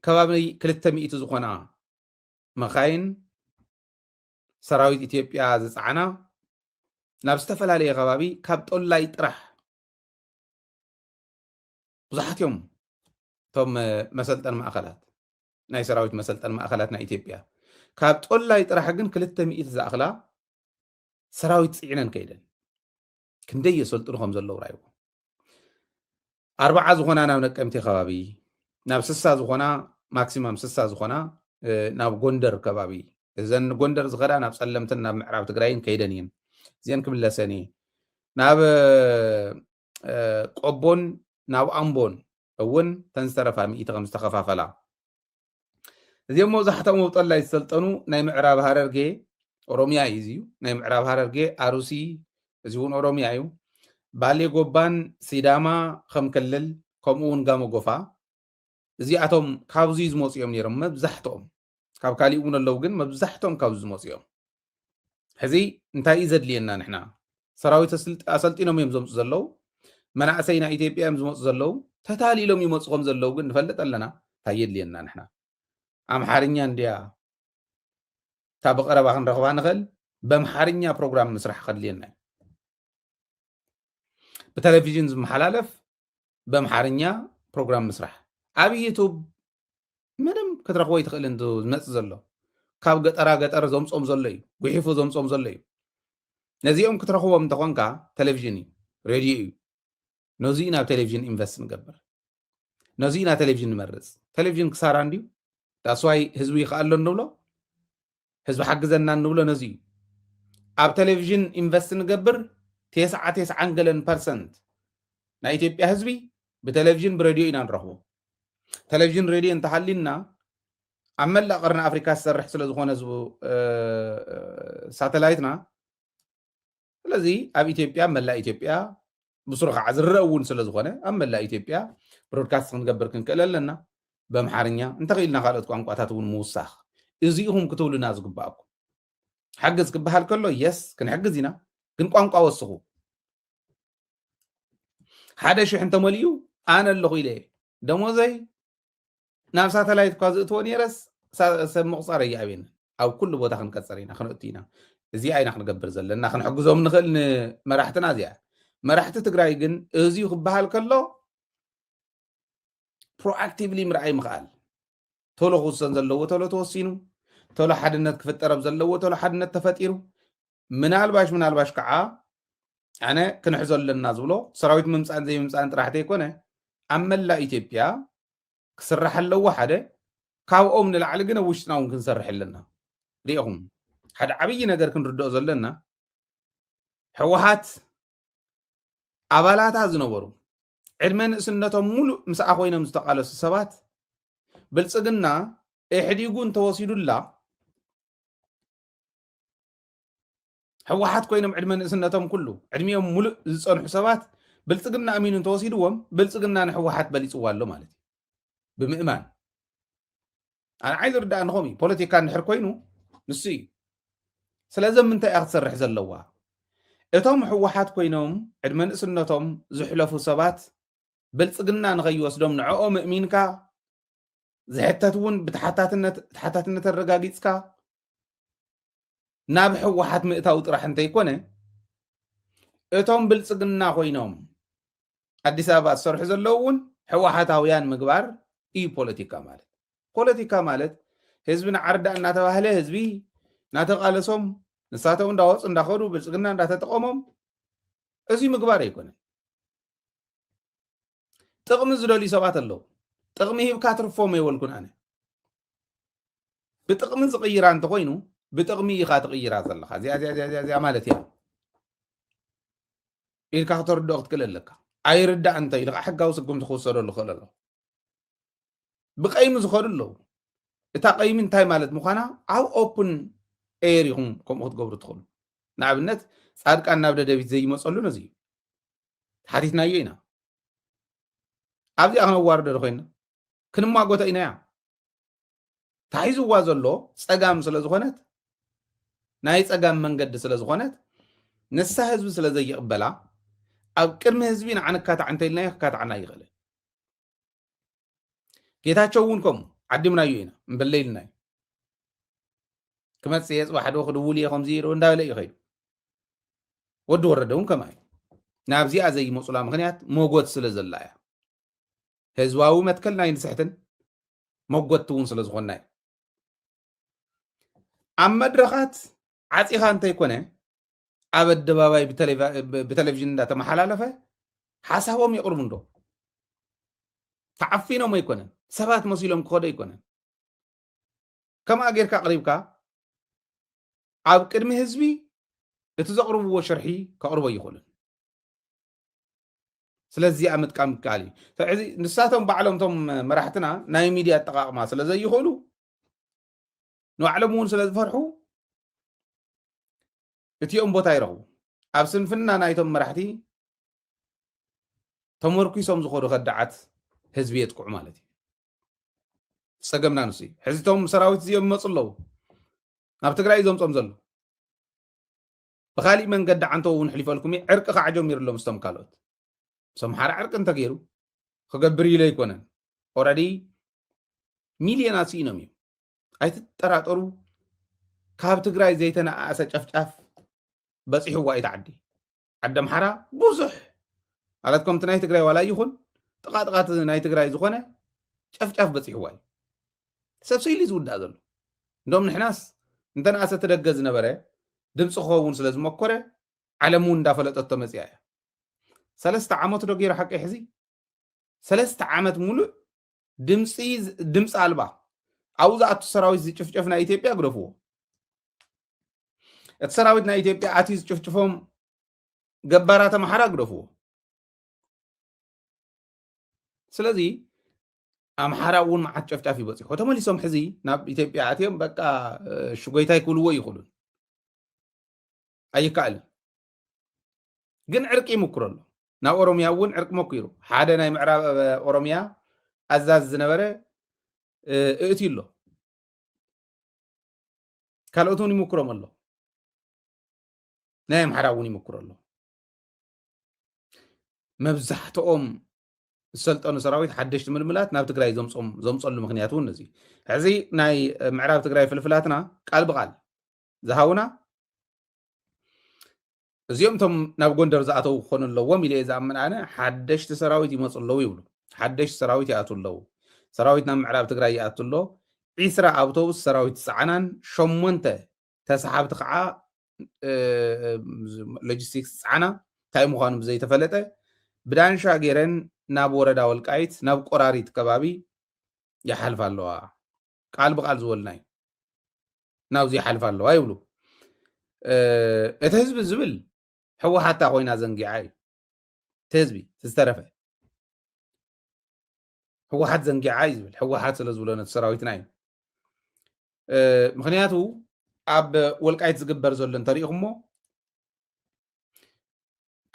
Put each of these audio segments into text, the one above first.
ከባቢ 200 ዝኾና መኻይን ሰራዊት ኢትዮጵያ ዝፀዓና ናብ ዝተፈላለየ ከባቢ ካብ ጦላይ ጥራሕ ብዙሓት እዮም እቶም መሰልጠን ማእኸላት ናይ ሰራዊት መሰልጠን ማእኸላት ናይ ኢትዮጵያ ካብ ጦላይ ጥራሕ ግን 200 ዝኣኽላ ሰራዊት ፅዒነን ከይደን ክንደይ የሰልጥኑ ከም ዘለዉ ራይዎ 40 ዝኾና ናብ ነቀምቴ ከባቢ ናብ 60 ዝኾና ማክሲማም 60 ዝኾና ናብ ጎንደር ከባቢ እዘን ጎንደር ዝኸዳ ናብ ጸለምትን ናብ ምዕራብ ትግራይን ከይደን እየን እዚአን ክምለሰን እየ ናብ ቆቦን ናብ ኣምቦን እውን ተንስተረፋ ሚኢቲ ከም ዝተኸፋፈላ እዚኦም መብዛሕትኦም ኣብጦላይ ዝሰልጠኑ ናይ ምዕራብ ሃረርጌ ኦሮሚያ እዩ ናይ ምዕራብ ሃረርጌ ኣሩሲ እዚ እውን ኦሮሚያ እዩ ባሌ ጎባን ሲዳማ ከም ክልል ከምኡ እውን ጋሞ ጎፋ እዚኣቶም ካብዚ ዝመፁ እዮም ነይሮም መብዛሕትኦም ካብ ካሊእ እውን ኣለዉ ግን መብዛሕትኦም ካብዚ ዝመፁ እዮም ሕዚ እንታይ እዩ ዘድልየና ንሕና ሰራዊት ኣሰልጢኖም እዮም ዘምፁ ዘለዉ መናእሰይ ናይ ኢትዮጵያ እዮም ዝመፁ ዘለዉ ተታሊሎም ይመፁ ከም ዘለዉ ግን ንፈልጥ ኣለና እንታይ የድልየና ንሕና ኣምሓርኛ እንድያ እታ ብቐረባ ክንረኽባ ንኽእል በኣምሓርኛ ፕሮግራም ምስራሕ ከድልየና እዩ ብቴሌቪዥን ዝመሓላለፍ በኣምሓርኛ ፕሮግራም ምስራሕ ኣብ ዩቱብ ምንም ክትረኽቦ ይትኽእል እንቱ ዝመፅእ ዘሎ ካብ ገጠራ ገጠር ዘምፆም ዘሎ እዩ ጉሒፉ ዘምፆም ዘሎ እዩ ነዚኦም ክትረኽቦም እንተኾንካ ቴሌቪዥን እዩ ሬድዮ እዩ ነዚኡ ናብ ቴሌቪዥን ኢንቨስት ንገብር ነዚኡ ናብ ቴሌቪዥን ንመርፅ ቴሌቪዥን ክሳራ እንድዩ ዳስዋይ ህዝቢ ይኽኣሎ ንብሎ ህዝቢ ሓግዘና ንብሎ ነዚ እዩ ኣብ ቴሌቪዥን ኢንቨስት ንገብር 99% ናይ ኢትዮጵያ ህዝቢ ብቴሌቪዥን ብሬድዮ ኢና ንረኽቦ ቴሌቪዥን ሬድዮ እንተሃሊና ኣብ መላእ ቀርኒ ኣፍሪካ ዝሰርሕ ስለ ዝኾነ ሳተላይትና ስለዚ ኣብ ኢትዮጵያ መላእ ኢትዮጵያ ብስሩ ከዓ ዝረአ እውን ስለ ዝኾነ ኣብ መላእ ኢትዮጵያ ብሮድካስት ክንገብር ክንክእል ኣለና በኣምሓርኛ እንተኽኢልና ካልኦት ቋንቋታት እውን ምውሳኽ እዚኢኹም ክትብሉና ዝግባአኩም ሓግዝ ክበሃል ከሎ የስ ክንሕግዝ ኢና ግን ቋንቋ ወስኹ 1,000 እንተመሊኡ ኣነ ኣለኹ ኢለ ደሞዘይ ናብ ሳተላይት እኳ ዝእትዎ ነይረስ ሰብ ምቑፃር እየኣብየኒ ኣብ ኩሉ ቦታ ክንቀፀር ኢና ክንእቱ ኢና እዚኣ ኢና ክንገብር ዘለና ክንሕግዞም ንኽእል ንመራሕትና እዚኣ መራሕቲ ትግራይ ግን እዚዩ ክበሃል ከሎ ፕሮኣክቲቭሊ ምርኣይ ምኽኣል ቶሎ ክውሰን ዘለዎ ቶሎ ተወሲኑ ቶሎ ሓድነት ክፍጠረብ ዘለዎ ቶሎ ሓድነት ተፈጢሩ ምናልባሽ ከዓ ኣነ ክንሕዞ ኣለና ዝብሎ ሰራዊት ምምፃእን ዘይምምፃእን ጥራሕተ ይኮነ ኣብ መላእ ኢትዮጵያ ክስራሕ ኣለዎ ሓደ ካብኦም ንላዕሊ ግን ኣብ ውሽጥና እውን ክንሰርሕ ኣለና ሪኢኹም ሓደ ዓብዪ ነገር ክንርድኦ ዘለና ሕወሓት ኣባላታ ዝነበሩ ዕድመ ንእስነቶም ሙሉእ ምስኣ ኮይኖም ዝተቃለሱ ሰባት ብልፅግና ኢሕዲጉ እንተወሲዱላ ሕወሓት ኮይኖም ዕድመ ንእስነቶም ኩሉ ዕድሚኦም ሙሉእ ዝፀንሑ ሰባት ብልፅግና ኣሚኑ እንተወሲድዎም ብልፅግና ንሕወሓት በሊፅዋ ኣሎ ማለት እዩ ብምእማን ኣነ ዓይዚ ርዳእ ንኸም እዩ ፖለቲካ እንድሕር ኮይኑ ንሱ እዩ ስለዚ ምንታይ እያ ክትሰርሕ ዘለዋ እቶም ሕወሓት ኮይኖም ዕድመ ንእስነቶም ዝሕለፉ ሰባት ብልፅግና ንኸይወስዶም ንዕኦም እሚንካ ዝሕተት እውን ብተሓታትነት ኣረጋጊፅካ ናብ ሕወሓት ምእታው ጥራሕ እንተይኮነ እቶም ብልፅግና ኮይኖም ኣዲስ ኣበባ ዝሰርሑ ዘለዉ እውን ሕወሓታውያን ምግባር እዩ ፖለቲካ ማለት ህዝቢ ንዓርዳ እናተባህለ ህዝቢ እናተቃለሶም ንሳቶም እንዳወፁ እንዳኸዱ ብልፅግና እንዳተጠቐሞም እዚ ምግባር ኣይኮነን ጥቕሚ ዝደልዩ ሰባት ኣለዉ ጥቕሚ ሂብካ ትርፎም የወልኩን ኣነ ብጥቕሚ ዝቕይራ እንተኮይኑ ብጥቕሚ ኢኻ ትቕይራ ዘለካ እዚኣ ማለት እያ ኢልካ ክትርድኦ ክትክእል ኣለካ ኣይርዳእ እንተ ኢልካ ሕጋዊ ስጉምቲ ክውሰደሉ ክእል ኣሎ ብቀይሚ ዝኸዱ ኣለዉ እታ ቀይሚ እንታይ ማለት ምዃና ኣብ ኦፕን ኤር ኢኹም ከምኡ ክትገብሩ ትኽእሉ ንኣብነት ፃድቃን ናብ ደደቢት ዘይመፀሉ ነዚ እዩ ሓቲትናዮ ኢና ኣብዚኣ ክነዋርዶ ዶ ኮይና ክንማጎተ ኢና ያ ታሒዝዋ ዘሎ ፀጋም ስለ ዝኾነት ናይ ፀጋም መንገዲ ስለ ዝኾነት ንሳ ህዝቢ ስለ ዘይቕበላ ኣብ ቅድሚ ህዝቢ ንዓነ ካታዕ እንተኢልናዮ ክካታዕና ይኽእል ጌታቸው እውን ከምኡ ዓዲምናዩ ኢና እምበለይልና ክመጽእ የጽባሕ ዶ ክድውል እየ ከምዚ ዶ እንዳበለ እዩ ኸይዱ ወዲ ወረደ እውን ከማ እዩ ናብዚኣ ዘይመፁላ ምክንያት ሞጎት ስለ ዘላ እያ ህዝባዊ መትከል ናይ ንስሕትን መጎት እውን ስለ ዝኾና እዩ ኣብ መድረኻት ዓፂኻ እንተይኮነ ኣብ ኣደባባይ ብቴሌቭዥን እንዳተመሓላለፈ ሓሳቦም የቕርቡ እንዶ ተዓፊኖም ኣይኮነን ሰባት መሲሎም ክኸዶ ኣይኮነን ከምኣ ጌርካ ኣቕሪብካ ኣብ ቅድሚ ህዝቢ እቲ ዘቕርብዎ ሽርሒ ከቕርቦ ይኽእሉን ስለዚ ኣብ ምጥቃም ይከኣል እዩ ንሳቶም ባዕሎም ቶም መራሕትና ናይ ሚድያ ኣጠቃቕማ ስለ ዘይኽእሉ ንባዕሎም እውን ስለ ዝፈርሑ እቲኦም ቦታ ይረኽቡ ኣብ ስንፍና ናይቶም መራሕቲ ተመርኪሶም ዝኸዱ ከዳዓት ህዝቢ የጥቅዑ ማለት እዩ ፀገምና ንሱ እዩ ሕዚቶም ሰራዊት እዚኦም ይመፁ ኣለዉ ናብ ትግራይ ዘምፆም ዘሎ ብካሊእ መንገዲ ዓንቶ እውን ሕሊፈልኩም ዕርቂ ከዓ ጀሚሩሎ ምስቶም ካልኦት ምስቶም ሓረ ዕርቂ እንተገይሩ ክገብር ኢሎ ኣይኮነን ኦረዲ ሚልዮናት ስኢኖም እዩ ኣይትጠራጠሩ ካብ ትግራይ ዘይተነኣሰ ጨፍጫፍ በፂሕዋ እታ ዓዲ ዓዲ ኣምሓራ ብዙሕ ማለትኩም እቲ ናይ ትግራይ ዋላ ይኹን ጥቃጥቃት ናይ ትግራይ ዝኾነ ጨፍጫፍ በፂሕዋ እዩ ሰብ ሰኢሉ ዝውዳእ ዘሎ እንደም ንሕናስ እንተነኣሰ ትደገ ዝነበረ ድምፂ ክኸውን ስለ ዝመኮረ ዓለም እውን እንዳፈለጠቶ መፅያ እያ 3 ዓመት ዶ ገይሩ ሓቂ ሕዚ 3 ዓመት ሙሉእ ድምፂ ኣልባ ኣብኡ ዝኣቱ ሰራዊት ዝጭፍጨፍ ናይ ኢትዮጵያ ግደፍዎ እቲ ሰራዊት ናይ ኢትዮጵያ ኣትዩ ዝጭፍጭፎም ገባራት ኣምሓራ ግደፍዎ ስለዚ ኣምሓራ እውን መዓት ጨፍጫፍ ይበፂሑ ተመሊሶም ሕዚ ናብ ኢትዮጵያ ኣትዮም በቃ ሽጎይታ ይክብልዎ ይኽእሉን ኣይከኣልን ግን ዕርቂ ይምክሮ ኣሎ ናብ ኦሮምያ እውን ዕርቂ መኪሩ ሓደ ናይ ምዕራብ ኦሮምያ ኣዛዝ ዝነበረ እእትዩ ኣሎ ካልኦት እውን ይምክሮም ኣሎ ናይ ኣምሓራ እውን ይምክሮ ኣሎ መብዛሕትኦም ዝሰልጠኑ ሰራዊት ሓደሽቲ ምልምላት ናብ ትግራይ ዘምፀሉ ምክንያት እውን እዚ ሕዚ ናይ ምዕራብ ትግራይ ፍልፍላትና ቃል ብቃል ዝሃቡና እዚኦም ቶም ናብ ጎንደር ዝኣተው ክኾኑ ኣለዎም ኢለ ዝኣምን ኣነ ሓደሽቲ ሰራዊት ይመፁ ኣለዉ ይብሉ ሓደሽቲ ሰራዊት ይኣቱ ኣለዉ ሰራዊት ናብ ምዕራብ ትግራይ ይኣቱ ኣሎ 20 ኣውቶቡስ ሰራዊት ፀዓናን 8 ተሰሓብቲ ከዓ ሎጂስቲክስ ፀዓና እንታይ ምዃኑ ብዘይተፈለጠ ብዳንሻ ገይረን ናብ ወረዳ ወልቃይት ናብ ቆራሪት ከባቢ ይሓልፋ ኣለዋ ቃል ብቃል ዝበልና እዩ ናብዚ ይሓልፋ ኣለዋ ይብሉ እቲ ህዝቢ ዝብል ሕወሓታ ኮይና ዘንጊዓ እዩ እቲ ህዝቢ ዝተረፈ ሕወሓት ዘንጊዓ እዩ ዝብል ሕወሓት ስለ ዝብሎ ነቲ ሰራዊትና እዩ ምክንያቱ ኣብ ወልቃይት ዝግበር ዘሎ እንተሪኢኹሞ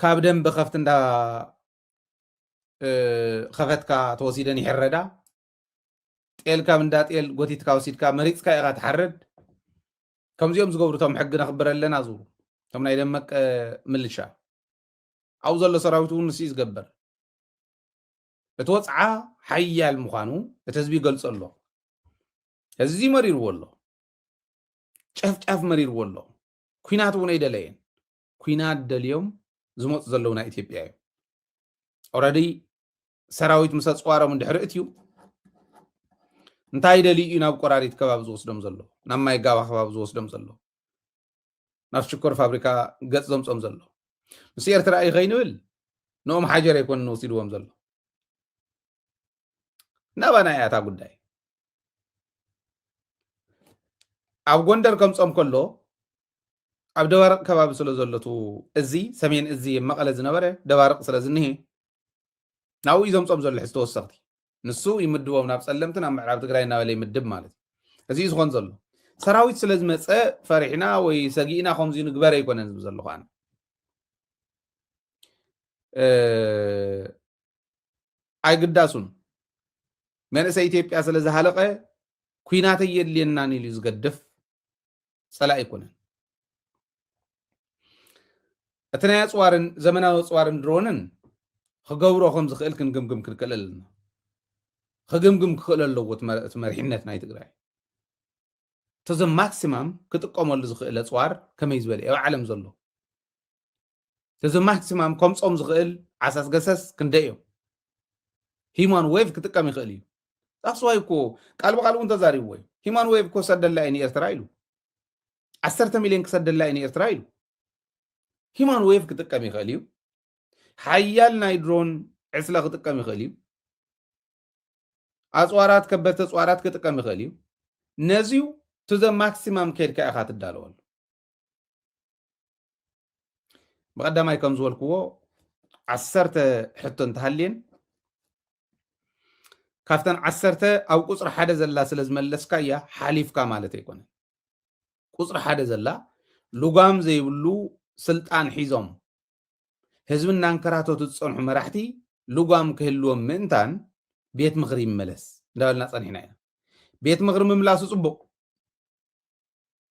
ካብ ደንቢ ከፍቲ እንዳ ከፈትካ ተወሲደን ይሕረዳ ጤል ካብ እንዳ ጤል ጎቲትካ ወሲድካ መሪፅካ ኢኻ ትሓርድ ከምዚኦም ዝገብሩ ቶም ሕጊ ነኽብር ኣለና ዝብሉ ቶም ናይ ደመቀ ምልሻ ኣብኡ ዘሎ ሰራዊት እውን ንስ ዝገበር እቲ ወፅዓ ሓያል ምዃኑ እቲ ህዝቢ ይገልፆ ኣሎ እዚ መሪርዎ ኣሎ ጨፍጫፍ መሪርዎ ኣሎ ኩናት እውን ኣይደለየን ኩናት ደልዮም ዝመፁ ዘለው ናይ ኢትዮጵያ እዩ ኦረዲ ሰራዊት ምስ ኣፅዋሮም እንድሕሪ እትዩ እንታይ ደልዩ እዩ ናብ ቆራሪት ከባቢ ዝወስዶም ዘሎ ናብ ማይ ጋባ ከባቢ ዝወስዶም ዘሎ ናብ ሽኮር ፋብሪካ ገፅ ዘምፆም ዘሎ ምስ ኤርትራ እዩ ከይንብል ንኦም ሓጀር ኣይኮነ ንወሲድዎም ዘሎ ናባና እያ እታ ጉዳይ ኣብ ጎንደር ከምፆም ከሎ ኣብ ደባርቅ ከባቢ ስለ ዘሎቱ እዚ ሰሜን እዚ መቐለ ዝነበረ ደባርቅ ስለ ዝኒሄ ናብኡ እዩ ዘምፆም ዘሎ ሕዚ ተወሰኽቲ ንሱ ይምድቦም ናብ ፀለምቲ ናብ ምዕራብ ትግራይ እናበለ ይምድብ ማለት እዩ እዚ ዝኮን ዘሎ ሰራዊት ስለ ዝመፀ ፈሪሕና ወይ ሰጊእና ከምዚ ንግበር ኣይኮነን ዝብል ዘለኹ ኣነ ኣይግዳሱን መንእሰይ ኢትዮጵያ ስለ ዝሃለቐ ኩናት የድልየናን ኢሉ ዝገድፍ ፀላእ ኣይኮነን እቲ ናይ ኣፅዋርን ዘመናዊ ኣፅዋርን ድሮንን ክገብሮ ከም ዝኽእል ክንግምግም ክንክእል ኣለና خجمجم كخل اللو تمرحنت ناي تقرأي تزم ماكسيمم كتقوم اللي زخيل صوار كما يزبل أو عالم زلو تزم ماكسيمم كم صوم زخيل عساس قسس كنديو هيمان ويف كتقام يخيل أصوايكو قالوا أنت زاري وي هيمان ويف كو سد الله إني إسرائيل 10 مليون كسد الله إني إسرائيل هيمان ويف كتقام يخيل حيال نايدرون عسلا كتقام يخيل أصوارات كبرت أصوارات كتقام يخيل نزيو to the maximum كيد كأخات الدالول بقدم أيكم زول كوو 10 حتى انتهلين كافتن 10 أو قصر حدا زلا سلز ملسكا يا حليف كمالته يكون قصر حدا زلا لقام زي بلو سلطان حيزم هزبنا انكراتو تصنح مرحتي لقام كهلو منتان بيت مغرب ملس دالنا صنحنا بيت مغرب مملاسو صبو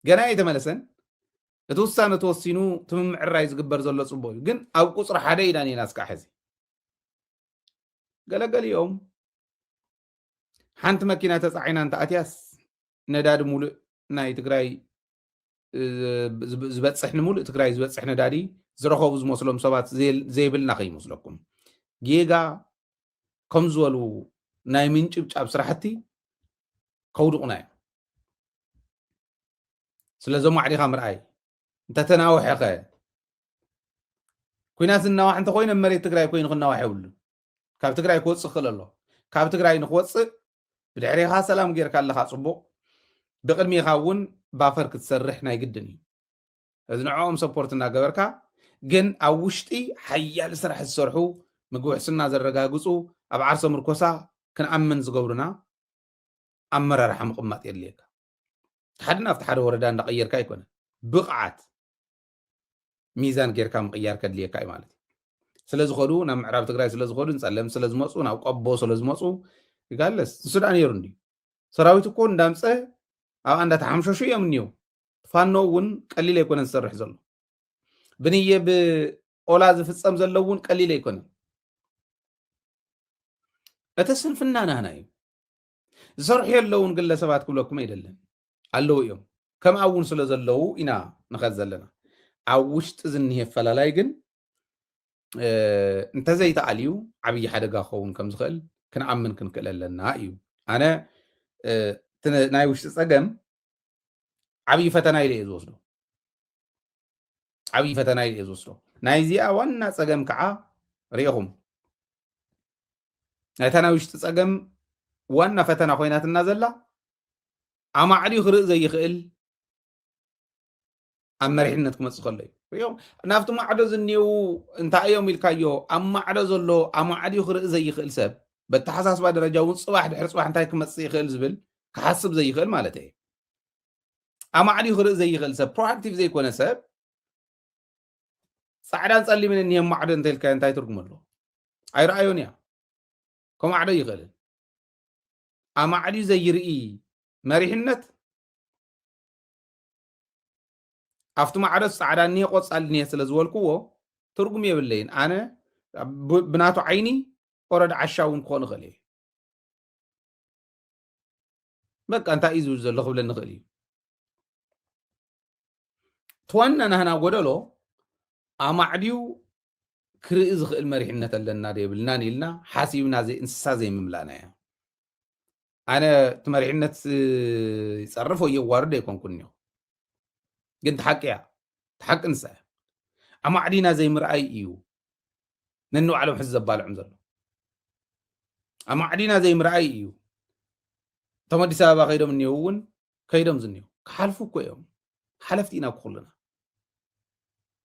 جنا يتملسن توسانه توسينو تمعراي زغبر زلو صبو ግን ኣብ ቁጽሪ ሓደ ኢና ኒና እስካ ሕዚ ገለገል እዮም ሓንቲ መኪና ተጻዒና እንተ ኣትያስ ነዳዲ ሙሉእ ናይ ትግራይ ዝበጽሕ ንሙሉእ ትግራይ ዝበጽሕ ነዳዲ ዝረኸቡ ዝመስሎም ሰባት ዘይብልና ከይመስለኩም ጌጋ ከም ዝበሉ ናይ ምንጭብጫብ ስራሕቲ ከውድቑና እዮም ስለዞም ዓዲኻ ምርኣይ انت تناوح خا كويناس النواح انت خوين مريت تግራይ ኮይن خناوح يبل ካብ ትግራይ ክወጽእ خللو ካብ ትግራይ ንኽወጽእ ብድሕሪኻ ሰላም ጌርካ ኣለኻ ጽቡቕ ብቅድሚኻ እውን ባፈር ክትሰርሕ ናይ ግድን እዩ እዚ ንዕኦም ሰፖርት እናገበርካ ግን ኣብ ውሽጢ ሓያል ስራሕ ዝሰርሑ ምግቢ ሕስና ዘረጋግጹ ኣብ ዓርሶ ምርኮሳ ክንኣምን ዝገብሩና ኣመራርሓ ምቕማጥ የድልየካ ሓደ ናብቲ ሓደ ወረዳ እንዳቀየርካ ኣይኮነ ብቕዓት ميزان غير كام قيار كدليك اي مالتي ስለዝኸዱ ናብ ምዕራብ ትግራይ ስለዝኸዱ እንጸለም ስለዝመጹ ናብ ቆቦ ስለዝመጹ ይጋለስ ሱዳን ይሩንዲ ሰራዊት እኮ እንዳምጸ ኣብ አንዳ ተሐምሸሹ የምንዩ ፋኖውን ቀሊል አይኮነን ዝሰርሕ ዘሎ ብንየ ብኦላ ዝፍጸም ዘለውን ቀሊል አይኮነን እተስንፍና ናህናይ ዝሰርሕ የለውን ግለሰባት ክብለኩም አይደለም አለው እዮም ከም አውን ስለዘለው ኢና ንኸዘለና ኣብ ውሽጢ ዝንሄ ፈላላይ ግን انت زي تعاليو عبي حدا خون كم زخل كنعمن كنكل لنا ايو انا ناي وش تصقم عبي فتنا يلي يزوسدو عبي فتنا يلي يزوسدو ناي زي وانا صقم كعا ريهم نايتنا وش تصقم وانا فتنا خوينات النازله اما عدي خرق زي يخل أمريحنتكم تسخلي يوم نافتو ما عدو زنيو انت ايوم الكايو اما عدو زلو اما عدو خرق زي يخل سب بتحساس بعد رجاون صباح دحر صباح انت كم تصي يخل زبل كحسب زي يخل مالتي اما عدو خرق زي يخل سب proactive زي كونه سب صعدان صلي من انهم ما عدو انت الكاي انت تركم له اي رايون يا كم عدو يخل اما عدو زي يرئي مريحنت أفتو ما عرس عراني قص على سلزول كوو ترجم يبلين أنا بناتو عيني ورد عشاون كون غلي بك أنت إيزوز اللي قبل النغلي توان أنا هنا قدلو أما عديو كريز المريحنة لنا دي بالناني لنا حاسيبنا زي إنسا زي مملانا يا أنا تمريحنة يصرفوا يوارد يكون كنيو قلت حقيا حق انسى اما عدينا زي مرأي ايو ننو على حزب بالعم زلو اما عدينا زي مرأي ايو تمدي سابا خيدم نيوون كيدم زنيو كحلفو كو يوم حلفتينا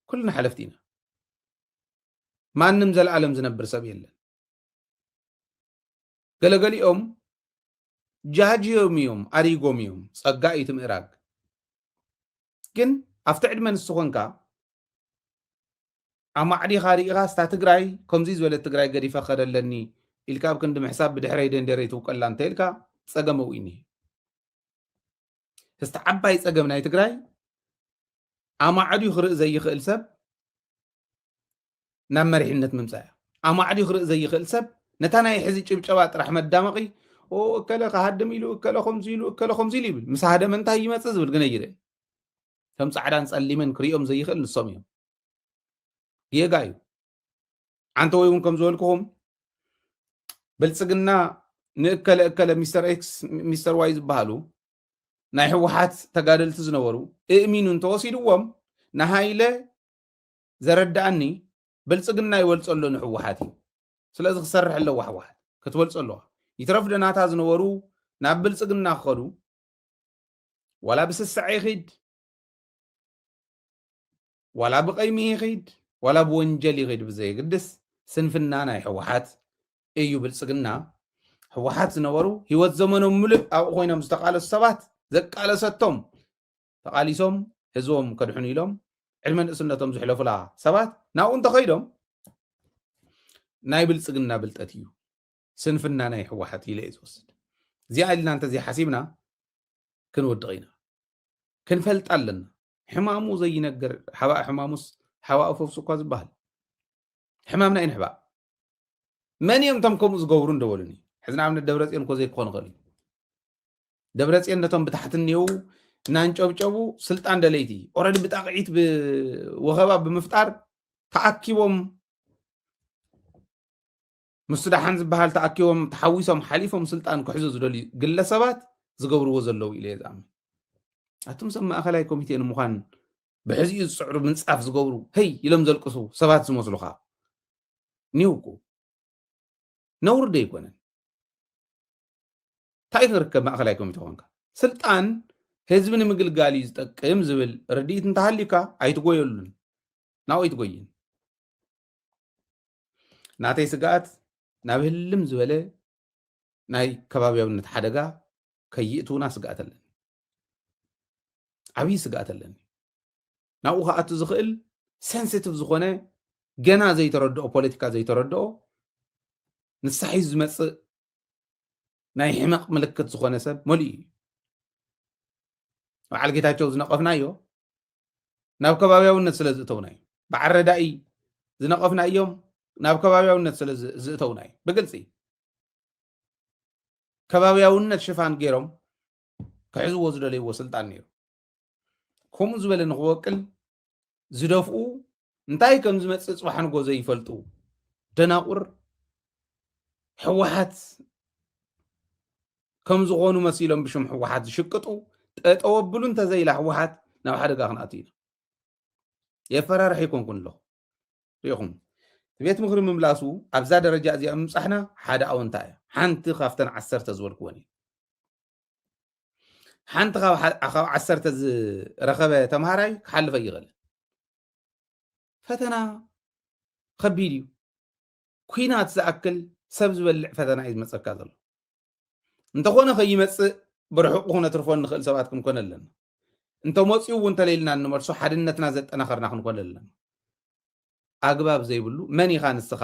كلنا حلفتينا ما نمزل عالم زنبر سبيل قال يوم جاجيوم يوم اريغوم يوم صقايت مراق ግን ኣብቲ ዕድመን ንስኾንካ ኣብ ማዕዲ ኻሪእኻ ስታ ትግራይ ከምዚ ዝበለ ትግራይ ገዲፈ ኸደለኒ ኢልካ ኣብ ክንዲ ምሕሳብ ብድሕረይ ደንደረይ ትውቀላ እንተ ኢልካ ፀገም እውኒ እስቲ ዓባይ ፀገም ናይ ትግራይ ኣብ ማዕዲ ክርኢ ዘይኽእል ሰብ ናብ መሪሕነት ምምፃእ ኣብ ማዕዲ ክርኢ ዘይኽእል ሰብ ነታ ናይ ሕዚ ጭብጨባ ጥራሕ መዳመቒ እከለ ከሃድም ኢሉ እከለ ከምዚ ኢሉ እከለ ከምዚ ኢሉ ይብል ምስ ሃደመ እንታይ ይመፅእ ዝብል ግን ይርአ ከም ጻዕዳን ጸሊምን ክሪኦም ዘይኽእል ንሶም እዮም ጌጋ እዩ አንተ ወይ እውን ከም ዝበልክኹም ብልጽግና ንእከለ እከለ ሚስተር ኤክስ ሚስተር ዋይ ዝበሃሉ ናይ ሕወሓት ተጋደልቲ ዝነበሩ እእሚኑ እንተወሲድዎም ንሃይለ ዘረዳእኒ ብልጽግና ይወልጸሎ ንሕወሓት እዩ ስለዚ ክሰርሕ ኣለዋ ሕወሓት ክትወልጸ ኣለዋ ይትረፍ ደናታ ዝነበሩ ናብ ብልጽግና ክኸዱ ዋላ ብስሳዕ ይኸይድ ዋላ ብቀይሚ ይኸይድ ዋላ ብወንጀል ይኸይድ ብዘይግድስ ስንፍና ናይ ሕወሓት እዩ ብልጽግና ሕወሓት ዝነበሩ ህይወት ዘመኖም ሙሉእ ኣብኡ ኮይኖም ዝተቃለሱ ሰባት ዘቃለሰቶም ተቃሊሶም ህዝቦም ከድሕኑ ኢሎም ዕድመ ንእስነቶም ዝሕለፉላ ሰባት ናብኡ እንተኸይዶም ናይ ብልጽግና ብልጠት እዩ ስንፍና ናይ ሕወሓት ኢለ እዩ ዝወስድ እዚኣ ኢልና እንተዘይ ሓሲብና ክንወድቕ ኢና ክንፈልጥ ኣለና ሕማሙ ዘይነገር ሓባእ ሕማሙስ ሓባእ ፈውሱ እኳ ዝበሃል ሕማምና ኢና ሕባእ መን እዮም እቶም ከምኡ ዝገብሩ እንደበሉኒ ሕዚ ንኣብነት ደብረፅዮን እኮ ዘይክኾን ይኽእል እዩ ደብረፅዮን ነቶም ብታሕቲ እኒሄው እናንጨብጨቡ ስልጣን ደለይቲ ኦረዲ ብጣቕዒት ብወኸባ ብምፍጣር ተኣኪቦም ምስ ዳሓን ዝበሃል ተኣኪቦም ተሓዊሶም ሓሊፎም ስልጣን ክሕዙ ዝደልዩ ግለሰባት ዝገብርዎ ዘለዉ ኢለ እየ ዝኣምን ኣቶም ሰብ ማእኸላይ ኮሚቴ ንምዃን ብሕዚኡ ዝፅዕሩ ምንፃፍ ዝገብሩ ህይ ኢሎም ዘልቅሱ ሰባት ዝመስሉኻ ኒውቁ ነውር ዶ ይኮነን እንታይ ክርከብ ማእኸላይ ኮሚቴ ኮንካ ስልጣን ህዝቢ ንምግልጋል እዩ ዝጠቅም ዝብል ርድኢት እንተሃሊካ ኣይትጎየሉን ናብኡ ኣይትጎይን ናተይ ስጋኣት ናብ ህልም ዝበለ ናይ ከባቢያውነት ሓደጋ ከይእትውና ስጋኣት ኣለኒ ዓብዪ ስጋኣት ኣለኒ ናብኡ ከኣቱ ዝኽእል ሴንሲቲቭ ዝኾነ ገና ዘይተረድኦ ፖለቲካ ዘይተረድኦ ንሳሒ ዝመፅእ ናይ ሕማቕ ምልክት ዝኾነ ሰብ መሊኡ እዩ በዓል ጌታቸው ዝነቐፍናዮ ናብ ከባቢያውነት ስለ ዝእተውና እዩ ብዓረዳኢ ዝነቐፍና እዮም ናብ ከባቢያውነት ስለ ዝእተውና እዩ ብግልፂ ከባቢያውነት ሽፋን ገይሮም ክሕዝዎ ዝደለይዎ ስልጣን ነይሩ ከምኡ ዝበለ ንክወቅል ዝደፍኡ እንታይ ከም ዝመፅእ ፅባሕ ንጎ ዘይፈልጡ ደናቁር ሕወሓት ከም ዝኾኑ መሲሎም ብሽም ሕወሓት ዝሽቅጡ ጠጠው ኣቢሉ እንተዘይላ ሕወሓት ናብ ሓደጋ ክንኣቱ ኢና የፈራርሕ ይኮንኩን ኣለኹ ሪኢኹም ቤት ምክሪ ምምላሱ ኣብዛ ደረጃ እዚኣ ምምፃሕና ሓደ ኣወንታ እያ ሓንቲ ካብተን 10 ዝበልክዎን እዩ ሓንቲ ካብ 10 ዝረኸበ ተምሃራይ ክሓልፈ ይኽእል ፈተና ከቢድ እዩ ኩናት ዝኣክል ሰብ ዝበልዕ ፈተና እዩ ዝመፀካ ዘሎ እንተኾነ ከይመፅእ ብርሑቕ ክነትርፎ ንኽእል ሰባት ክንኮን ኣለና እንተመፅኡ እውን ተለይልና እንመልሶ ሓድነትና ዘጠናኸርና ክንኮን ኣለና ኣግባብ ዘይብሉ መን ኢኻ ንስኻ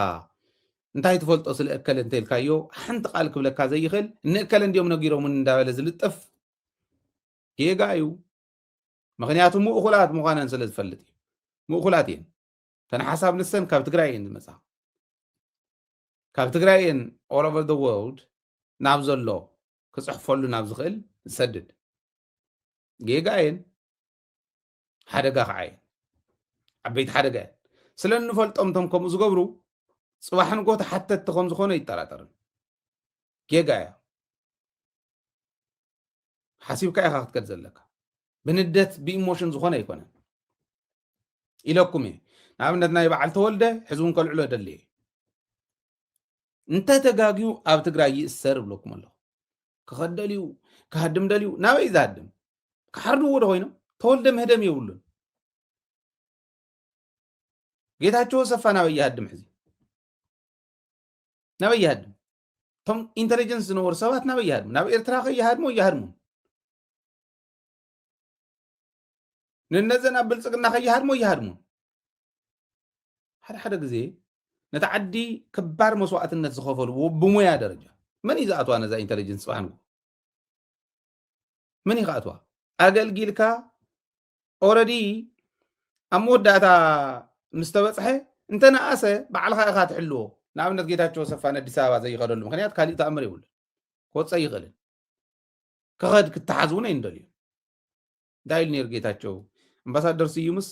እንታይ ትፈልጦ ስለ እከለ እንተኢልካዮ ሓንቲ ቃል ክብለካ ዘይኽእል ንእከለ እንዲኦም ነጊሮምን እንዳበለ ዝልጥፍ ጌጋ እዩ ምክንያቱ ምእኹላት ምዃነን ስለ ዝፈልጥ እዩ ምእኹላት እየን ተን ሓሳብ ንሰን ካብ ትግራይ እየን ዝመፃ ካብ ትግራይ እየን all over the world ናብ ዘሎ ክፅሕፈሉ ናብ ዝኽእል ዝሰድድ ጌጋ እየን ሓደጋ ከዓ እየን ዓበይቲ ሓደጋ እየን ስለ እንፈልጦም ቶም ከምኡ ዝገብሩ ፅባሕ ንጎ ተሓተቲ ከም ዝኾነ ይጠራጠርን ጌጋ እያ ሓሲብካ ኢኻ ክትከድ ዘለካ ብንደት ብኢሞሽን ዝኾነ ኣይኮነን ኢለኩም እየ ንኣብነት ናይ በዓል ተወልደ ሕዝቡን ከልዕሎ ደልየ እንተተጋግዩ ኣብ ትግራይ ይእሰር ብለኩም ኣለኹ ክኸደልዩ ክሃድም ደልዩ ናበይ ዝሃድም ክሓርድዎ ዶ ኮይኖም ተወልደ ምህደም የብሉን ጌታቸው ሰፋ ናበይ ይሃድም ሕዚ ናበይ ይሃድም ቶም ኢንተሊጀንስ ዝነበሩ ሰባት ናበይ ይሃድሙ ናብ ኤርትራ ከይሃድሙ ይሃድሙ ንነዘን ኣብ ብልፅግና ከይሃድሙ ይሃድሙ ሓደ ግዜ ነቲ ዓዲ ክባር መስዋዕትነት ዝኸፈሉ ብሞያ ደረጃ መን እዩ ዝኣትዋ ነዛ ኢንተሊጀንስ ፅባሕ ንጎ መን እዩ ከኣትዋ ኣገልጊልካ ኦረዲ ኣብ መወዳእታ ምስ ተበፅሐ እንተነኣሰ ባዕልካ ኢኻ ትሕልዎ ንኣብነት ጌታቸው ሰፋ ኣዲስ ኣበባ ዘይኸደሉ ምክንያት ካሊእ ተኣምር የብሉ ክወፅእ ይኽእልን ክኸድ ክትሓዝ እውን ኣይንደልዩ እንታይ ኢሉ ነይሩ ጌታቸው ኣምባሳደር ስዩምስ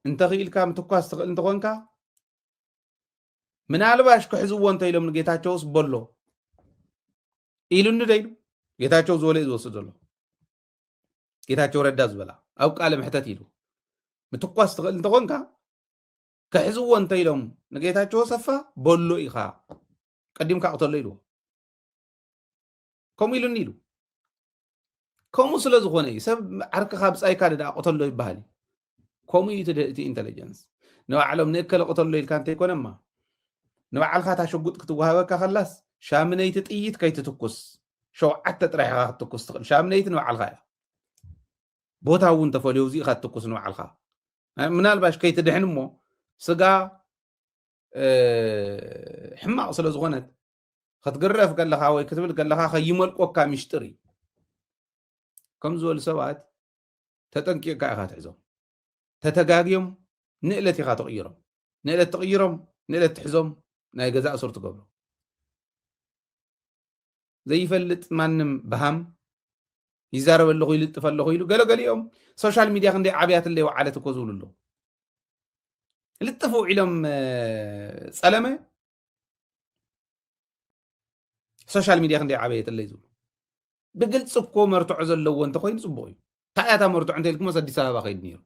እንተኽኢልካ ምትኳስ ትኽእል እንተኾንካ ምናልባሽ ክሕዝዎ እንተኢሎም ንጌታቸውስ በሎ ኢሉኒ ደይሉ ጌታቸው ዝበለ እዩ ዝወስድ ዘሎ ጌታቸው ረዳ ዝበላ ኣብ ቃለ ምሕተት ኢሉ ምትኳስ ትኽእል እንተኾንካ ክሕዝዎ እንተኢሎም ንጌታቸው ሰፋ በሎ ኢኻ ቀዲምካ ቅተሎ ኢልዎ ከምኡ ኢሉኒ ኢሉ ከምኡ ስለ ዝኾነ እዩ ሰብ ዓርክኻ ብፃይካ ደዳ ቅተሎ ይበሃል ከምኡ እዩ እቲ ኢንተለጀንስ ንባዕሎም ንእከለ ቅተሎ ኢልካ እንተይኮነማ ንባዕልካ እታ ሽጉጥ ክትወሃበካ ከላስ ሻምነይቲ ጥይት ከይትትኩስ ሸውዓተ ጥራሕ ኢኻ ክትትኩስ ትኽእል ሻምነይቲ ንባዕልካ እያ ቦታ እውን ተፈልዮ እዚ ኢኻ ትትኩስ ንባዕልካ ምናልባሽ ከይትድሕን እሞ ስጋ ሕማቕ ስለ ዝኾነት ክትግረፍ ከለካ ወይ ክትብል ከለካ ከይመልቆካ ሚሽጥር እዩ ከም ዝበሉ ሰባት ተጠንቂቕካ ኢኻ ትሕዞም ተተጋግዮም ንእለት ኢኻ ተቕይሮም ንእለት ተቕይሮም ንእለት ትሕዞም ናይ ገዛእ እሱር ትገብሮ ዘይፈልጥ ማንም በሃም ይዛረብ ኣለኹ ይልጥፍ ኣለኹ ኢሉ ገለገሊኦም ሶሻል ሚድያ ክንደይ ዓብያት ኣለይ ወዓለት እኮ ዝብሉ ኣለዉ ልጥፉ ኢሎም ፀለመ ሶሻል ሚድያ ክንደይ ዓብያት ኣለይ ዝብሉ ብግልፂ እኮ መርትዖ ዘለዎ እንተኮይኑ ፅቡቅ እዩ እንታይ እያ እታ መርትዖ እንተኢልኩሞስ ኣዲስ ኣበባ ከይድ ነይሩ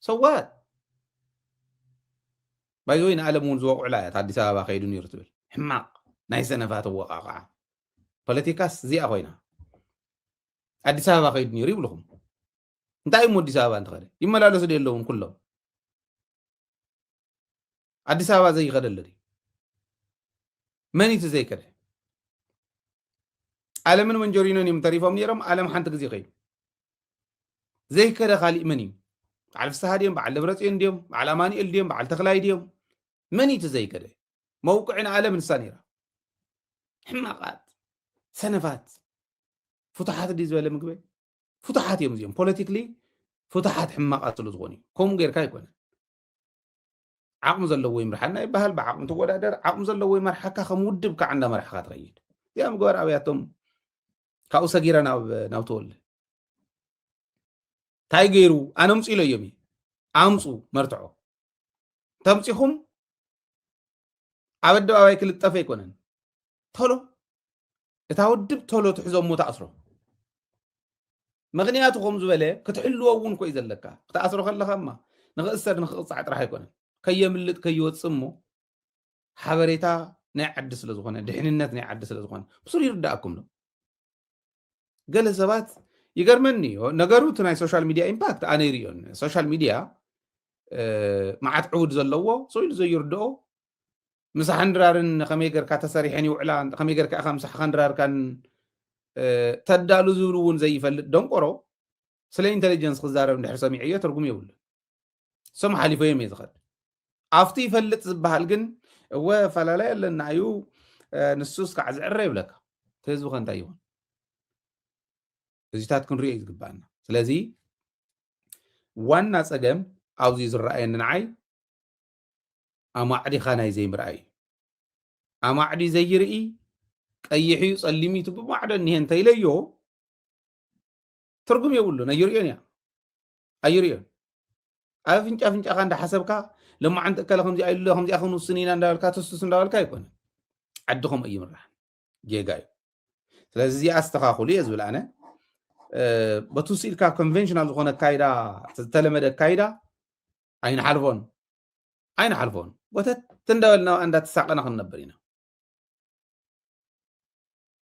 ሰዋት ባይዘወይ ንዓለም እውን ዝወቁዕላ እያ ኣዲስ ኣበባ ከይዱ ነይሩ ትብል ሕማቕ ናይ ሰነፋት ወቃቅዓ ፖለቲካስ እዚኣ ኮይና ኣዲስ ኣበባ ከይዱ ነይሩ ይብልኹም እንታይ እሞ ኣዲስ ኣበባ እንተኸደ ይመላለሱ ድ ኣለውን ኩሎም ኣዲስ ኣበባ ዘይኸደ ኣሎ ድዩ መን እቲ ዘይከደ ዓለምን መንጀሪኖን እዮም ተሪፎም ነይሮም ዓለም ሓንቲ ግዜ ከይዱ ዘይከደ ካሊእ መን እዩ በዓል ፍስሓ ድዮም በዓል ደብረፅዮን ድዮም በዓል ኣማኒኤል ድዮም በዓል ተክላይ ድዮም መን እቲ ዘይከደ መውቅዒ ንዓለም ንሳ ነይራ ሕማቃት ሰነፋት ፍቱሓት ዲ ዝበለ ምግበ ፍቱሓት እዮም እዚኦም ፖለቲክሊ ፍቱሓት ሕማቃት ስለ ዝኾኑ እዩ ከምኡ ጌርካ ኣይኮነን ዓቕሚ ዘለዎ ይምርሓና ይበሃል ብዓቕሚ ትወዳደር ዓቕሚ ዘለዎ ይመርሓካ ከም ውድብ ከዓ እንዳመርሕካ ትኸይድ እዚኣ ምግባር ኣብያቶም ካብኡ ሰጊረ ናብ ተወልደ እንታይ ገይሩ ኣነ ኣምፁ ኢሎ እዮም ኣምፁ መርትዖ ተምፂኹም ኣብ ኣደባባይ ክልጠፈ ኣይኮነን ቶሎ እታ ውድብ ቶሎ ትሕዞም ሞ ተኣስሮ ምክንያቱ ከም ዝበለ ክትሕልዎ እውን ኮይ ዘለካ ክትኣስሮ ከለካ እማ ንክእሰር ንክቅፃዕ ጥራሕ ኣይኮነን ከየምልጥ ከይወፅእ እሞ ሓበሬታ ናይ ዓዲ ስለ ዝኾነ ድሕንነት ናይ ዓዲ ስለ ዝኾነ ብሱር ይርዳእኩም ዶ ገለ ሰባት ይገርመኒ ነገሩ እቲ ናይ ሶሻል ሚድያ ኢምፓክት ኣነ ይርዮን ሶሻል ሚድያ መዓት ዕውድ ዘለዎ ሰኢሉ ዘይርድኦ ምሳሕ ንድራርን ከመይ ጌርካ ተሰሪሐን ይውዕላ ከመይ ጌርካ ኢኻ ምሳሕካ ንድራርካን ተዳሉ ዝብሉ እውን ዘይፈልጥ ደንቆሮ ስለ ኢንተሊጀንስ ክዛረብ እንድሕር ሰሚዐ እዮ ትርጉም የብሉ ሰም ሓሊፎዮም እየ ዝኸድ ኣብቲ ይፈልጥ ዝበሃል ግን እወ ፈላላይ ኣለና እዩ ንሱስ ከዓ ዝዕረ ይብለካ ተህዝቢ ከ እንታይ ይኹን እዚታት ክንሪኦ እዩ ዝግባአና ስለዚ ዋና ፀገም ኣብዚ ዝረኣየኒ ንዓይ ኣማዕዲኻ ናይ ዘይምርኣይ ኣማዕዲ ዘይርኢ ቀይሕ እዩ ፀሊም እዩ ብማዕዶ እኒሄ እንተይለዮ ትርጉም የብሉን ኣይርዮን እያ ኣይርዮን ኣብ ፍንጫ ፍንጫኻ እንዳሓሰብካ لمعنت كلهم زي لهم زي أخون السنين عند الكاتوس عند الكايكون عدهم أي مرة جاي ስለዚህ አስተኻኽሉ የዝብል ኣነ በቱሲልካ ኮንቬንሽናል ዝኾነ ካይዳ ዝተለመደ ካይዳ ኣይንሓልፎን ወተት እንዳበልና እንዳተሳቀና ክንነብር ኢና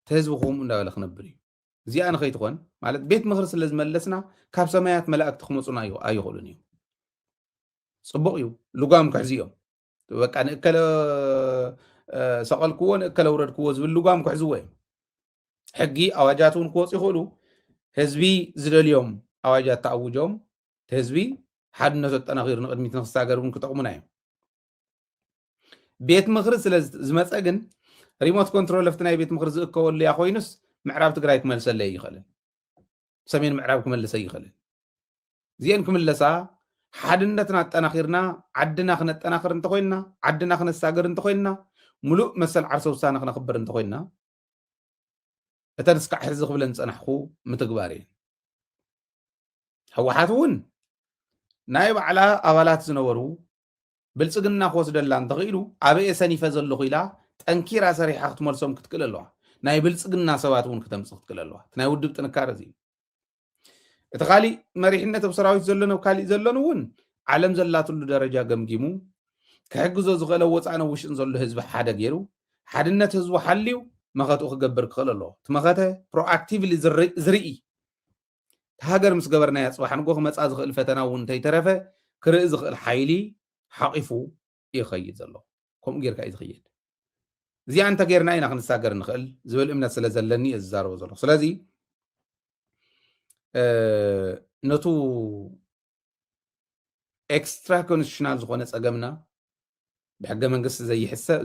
ተህዝብኹም እንዳበለ ክነብር እዩ እዚኣ ንኸይትኾን ማለት ቤት ምኽሪ ስለ ዝመለስና ካብ ሰማያት መላእክቲ ክመፁና ኣይኽእሉን እዮም ፅቡቕ እዩ ልጓም ክሕዝዮም በቃ ንእከለ ሰቐልክዎ ንእከለ ውረድክዎ ዝብል ልጓም ክሕዝዎ እዮም ሕጊ ኣዋጃት እውን ክወፁ ይኽእሉ ህዝቢ ዝደልዮም ኣዋጃት ተኣውጆም ህዝቢ ሓድነቱ ኣጠናኺሩ ንቅድሚት ንክሳገር እውን ክጠቕሙና እዮም ቤት ምኽሪ ስለ ዝመፀ ግን ሪሞት ኮንትሮል ኣብቲ ናይ ቤት ምኽሪ ዝእከበሉ ያ ኮይኑስ ምዕራብ ትግራይ ክመልሰለ ይኽእልን ሰሜን ምዕራብ ክመልሰ ይኽእልን እዚአን ክምለሳ ሓድነትና ኣጠናኺርና ዓድና ክነጠናኽር እንተኮይንና ዓድና ክነሳገር እንተኮይንና ሙሉእ መሰል ዓርሰ ውሳነ ክነኽብር እንተኮይንና እተንስካዕ ሕዚ ክብለን ፀናሕኩ ምትግባር እዩ ህወሓት እውን ናይ ባዕላ ኣባላት ዝነበሩ ብልፅግና ክወስደላ እንተኽኢሉ ኣበየ ሰኒፈ ዘለኹ ኢላ ጠንኪራ ሰሪሓ ክትመልሶም ክትክእል ኣለዋ ናይ ብልፅግና ሰባት እውን ክተምፅእ ክትክእል ኣለዋ እቲ ናይ ውድብ ጥንካረ እዚ እቲ ካሊእ መሪሕነት ኣብ ሰራዊት ዘሎን ኣብ ካሊእ ዘሎን እውን ዓለም ዘላትሉ ደረጃ ገምጊሙ ክሕግዞ ዝኽእለ ወፃእነ ውሽጥን ዘሎ ህዝቢ ሓደ ገይሩ ሓድነት ህዝቡ ሓልዩ መኸትኡ ክገብር ክኽእል ኣለዎ እቲ መኸተ ፕሮኣክቲቭሊ ዝርኢ ሃገር ምስ ገበርናያ ፅባሕ ንጎ ክመፃ ዝኽእል ፈተና እውን እንተይተረፈ ክርኢ ዝኽእል ሓይሊ ሓቂፉ ይኸይድ ዘሎ ከምኡ ጌርካ እዩ ዝኽየድ እዚኣ እንተ ጌርና ኢና ክንሳገር ንኽእል ዝብል እምነት ስለ ዘለኒ እየ ዝዛረቦ ዘሎ ስለዚ ነቱ ኤክስትራ ኮንስቲቱሽናል ዝኾነ ፀገምና ብሕገ መንግስቲ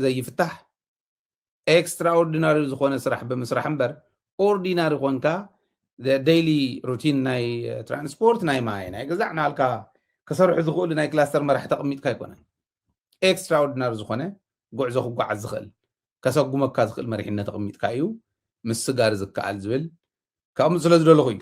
ዘይፍታሕ ኤክስትራ ኦርዲናሪ ዝኾነ ስራሕ ብምስራሕ እምበር ኦርዲናሪ ኮንካ ዴይሊ ሩቲን ናይ ትራንስፖርት ናይ ማይ ናይ ገዛዕ ናልካ ክሰርሑ ዝኽእሉ ናይ ክላስተር መራሒ ተቐሚጥካ ኣይኮነን ኤክስትራ ኦርዲናሪ ዝኾነ ጉዕዞ ክጓዓዝ ዝኽእል ከሰጉመካ ዝኽእል መሪሕነት ተቐሚጥካ እዩ ምስ ስጋር ዝከኣል ዝብል ካብኡ ስለ ዝደለኹ እዩ